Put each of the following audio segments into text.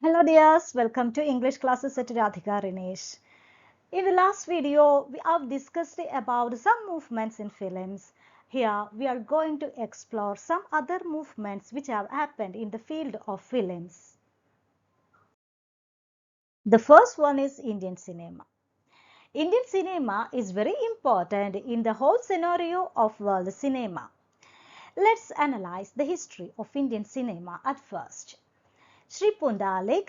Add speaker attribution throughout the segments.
Speaker 1: Hello dears, welcome to English classes at Radhika Rinesh. In the last video, we have discussed about some movements in films. Here, we are going to explore some other movements which have happened in the field of films. The first one is Indian cinema. Indian cinema is very important in the whole scenario of world cinema. Let's analyze the history of Indian cinema at first. Sri Pundalik,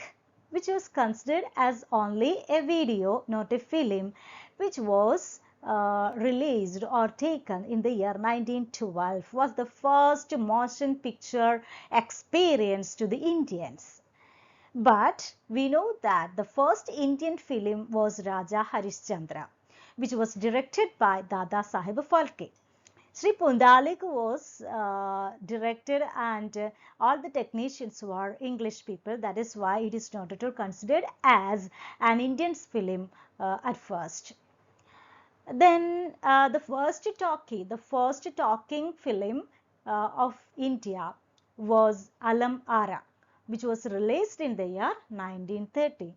Speaker 1: which was considered as only a video, not a film, which was released or taken in the year 1912, was the first motion picture experience to the Indians. But we know that the first Indian film was Raja Harishchandra, which was directed by Dada Saheb Phalke. Sri Pundalik was directed and all the technicians were English people. That is why it is not at all considered as an Indian film at first. Then the first talking film of India was Alam Ara, which was released in the year 1930.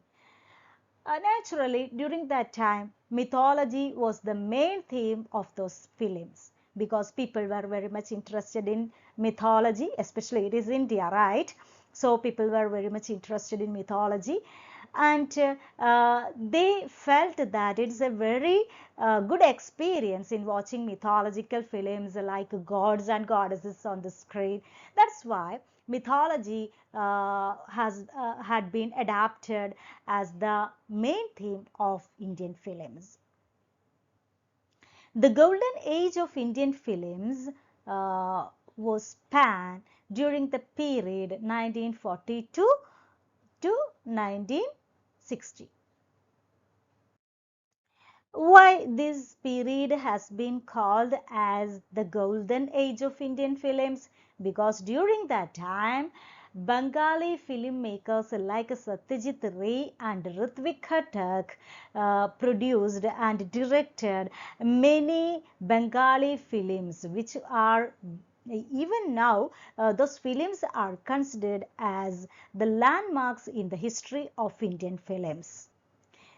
Speaker 1: Naturally, during that time, mythology was the main theme of those films because people were very much interested in mythology, especially it is India, right? So people were very much interested in mythology, and they felt that it's a very good experience in watching mythological films like gods and goddesses on the screen. That's why mythology had been adapted as the main theme of Indian films. The golden age of Indian films was spanned during the period 1942 to 1960. Why this period has been called as the golden age of Indian films? Because during that time, Bengali filmmakers like Satyajit Ray and Ritvik Khatak produced and directed many Bengali films, which are even now those films are considered as the landmarks in the history of Indian films.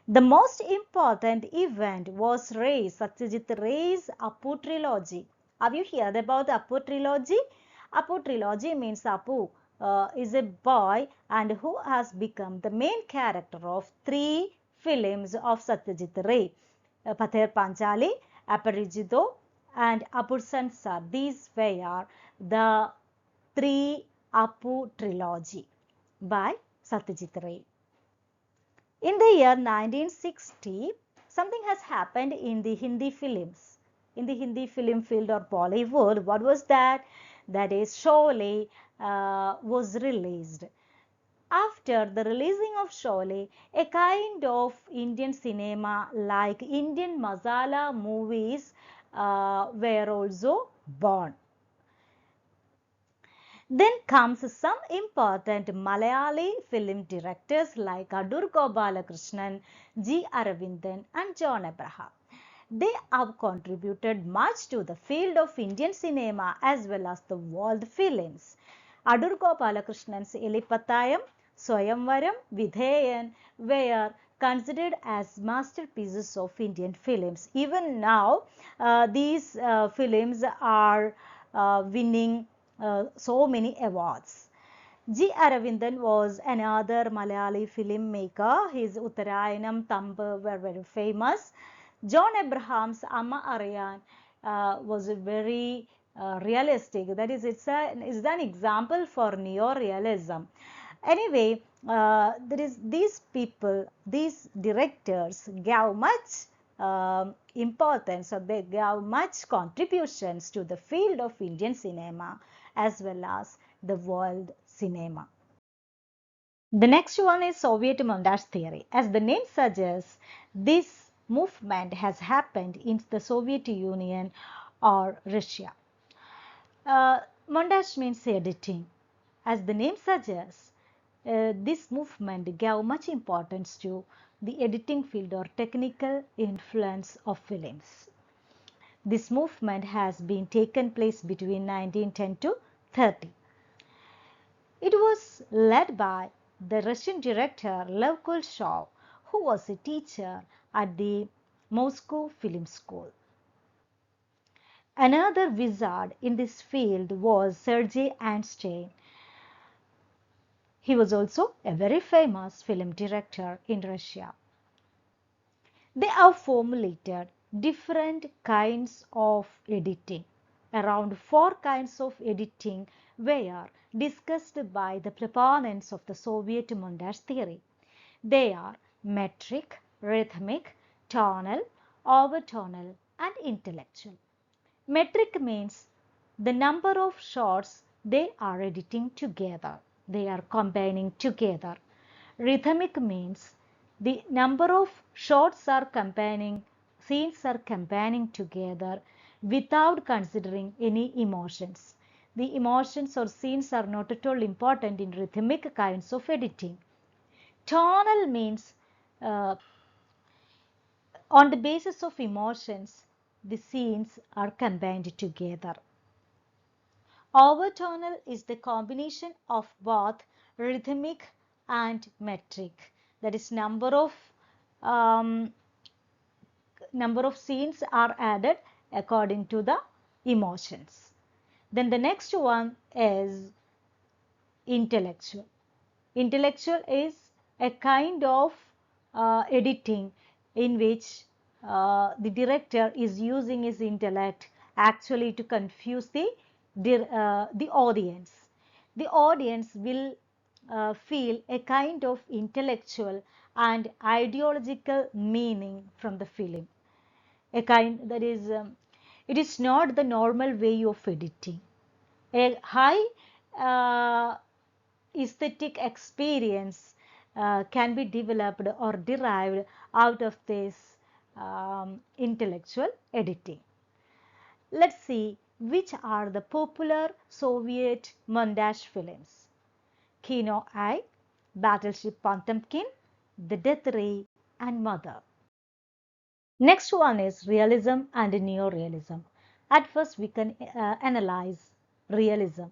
Speaker 1: The most important event was Satyajit Ray's Apu trilogy. Have you heard about the Apu trilogy? Apu trilogy means Apu is a boy and who has become the main character of three films of Satyajit Ray. Pather Panchali, Aparijito and Apur Sansar. These were the three Apu trilogy by Satyajit Ray. In the year 1960, something has happened in the Hindi films. In the Hindi film field or Bollywood, what was that? That is, Sholay was released. After the releasing of Sholay, a kind of Indian cinema like Indian masala movies were also born. Then comes some important Malayali film directors like Adur Gopalakrishnan, G. Aravindan and John Abraham. They have contributed much to the field of Indian cinema as well as the world films. Adur Gopalakrishnan's Elipatayam, Swayamvaram, Vidheyan were considered as masterpieces of Indian films. Even now, these films are winning so many awards. G. Aravindan was another Malayali filmmaker. His Uttarayanam, Tambu were very famous. John Abraham's Amma Arayan was very realistic. That is, it's an example for neo-realism. Anyway, these people, these directors gave much importance, or they gave much contributions to the field of Indian cinema as well as the world cinema. The next one is Soviet montage theory. As the name suggests, this movement has happened in the Soviet Union or Russia. Montage means editing. As the name suggests, this movement gave much importance to the editing field or technical influence of films. This movement has been taken place between 1910 to 30. It was led by the Russian director Lev Kuleshov, who was a teacher at the Moscow Film School. Another wizard in this field was Sergei Einstein. He was also a very famous film director in Russia. They have formulated different kinds of editing. Around 4 kinds of editing were discussed by the proponents of the Soviet montage theory. They are metric, rhythmic, tonal, overtonal, and intellectual. Metric means the number of shots they are editing together, they are combining together. Rhythmic means the number of shots are combining, scenes are combining together without considering any emotions. The emotions or scenes are not at all important in rhythmic kinds of editing. Tonal means on the basis of emotions, the scenes are combined together. Overtonal is the combination of both rhythmic and metric. That is, um, number of scenes are added according to the emotions. Then the next one is intellectual. Intellectual is a kind of editing in which the director is using his intellect actually to confuse the audience. The audience will feel a kind of intellectual and ideological meaning from the film. A kind that is, it is not the normal way of editing. A high aesthetic experience can be developed or derived out of this intellectual editing. Let's see which are the popular Soviet montage films. Kino Eye, Battleship Potemkin, The Death Ray, and Mother. Next one is realism and neorealism. At first we can analyze realism.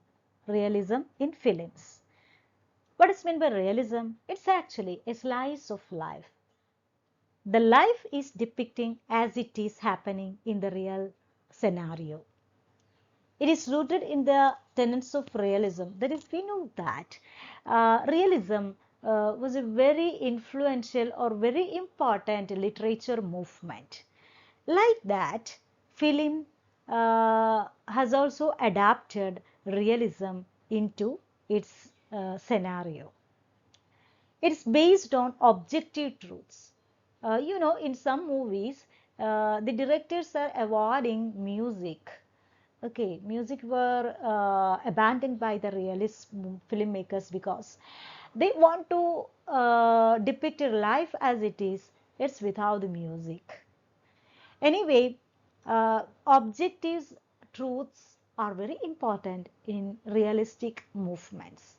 Speaker 1: Realism in films. What is meant by realism? It's actually a slice of life. The life is depicting as it is happening in the real scenario. It is rooted in the tenets of realism. That is, we know that realism was a very influential or very important literature movement. Like that, film has also adapted realism into its scenario. It's based on objective truths. In some movies, the directors are avoiding music. Okay, music were abandoned by the realist filmmakers because they want to depict life as it is. It's without the music. Anyway, objectives, truths are very important in realistic movements,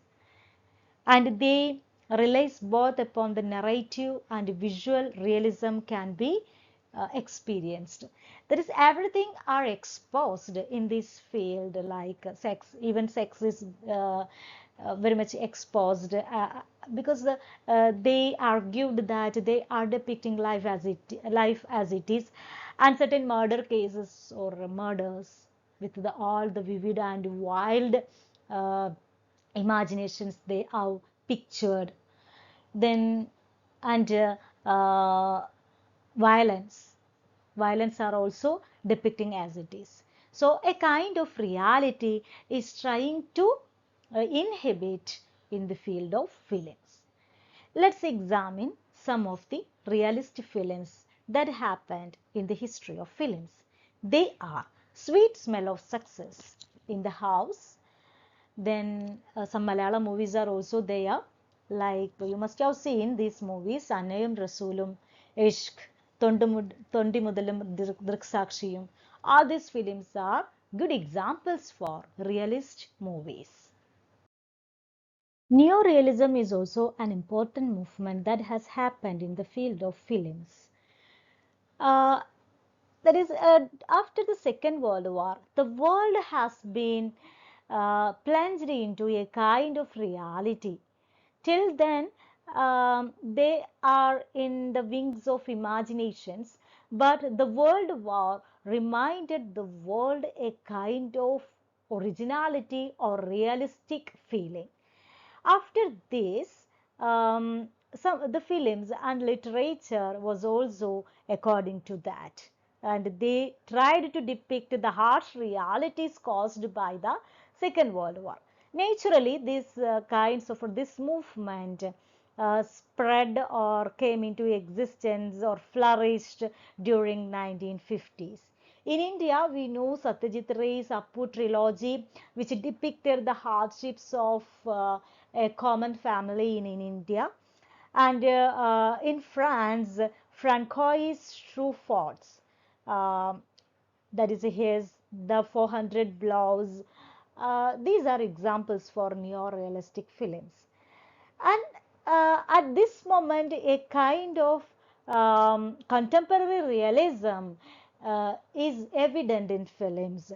Speaker 1: and they relies both upon the narrative and visual realism can be experienced. That is, everything are exposed in this field, like sex. Even sex is very much exposed because they argued that they are depicting life as it is, and certain murder cases or murders with all the vivid and wild uh, imaginations they have pictured. Then, and violence are also depicting as it is. So a kind of reality is trying to inhibit in the field of films. Let's examine some of the realist films that happened in the history of films. They are Sweet Smell of Success, In the House. Then some Malayalam movies are also there. Like you must have seen these movies, Annayum Rasoolum, Ishq, Tondi Mudalum, Driksakshiyum. All these films are good examples for realist movies. Neorealism is also an important movement that has happened in the field of films. Uh, that is, after the Second World War, the world has been plunged into a kind of reality. Till then, they are in the wings of imaginations, but the World War reminded the world a kind of originality or realistic feeling. After this, some the films and literature was also according to that, and they tried to depict the harsh realities caused by the Second World War. Naturally, these kinds of this movement spread or came into existence or flourished during 1950s. In India, we know Satyajit Ray's Appu trilogy, which depicted the hardships of a common family in India. And in France, Francois Truffaut's, uh, that is his The 400 Blows. These are examples for neo-realistic films. And at this moment, a kind of contemporary realism is evident in films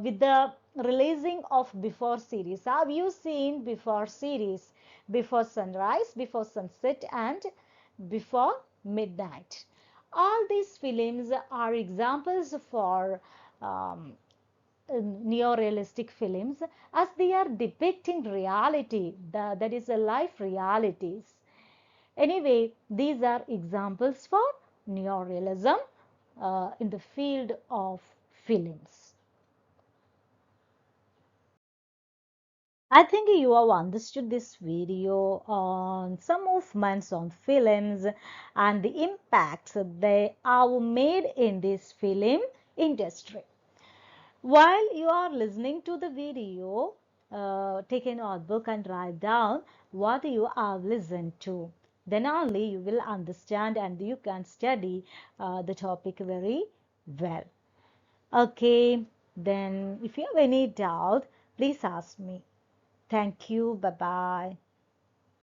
Speaker 1: with the releasing of Before series. Have you seen Before series? Before Sunrise, Before Sunset, and Before Midnight. All these films are examples for um, neo-realistic films, as they are depicting reality, that is a life realities. Anyway, these are examples for neo-realism in the field of films. I think you have understood this video on some movements on films and the impacts they have made in this film industry. While you are listening to the video, take a notebook and write down what you have listened to. Then only you will understand and you can study the topic very well. Okay, then if you have any doubt, please ask me. Thank you. Bye bye.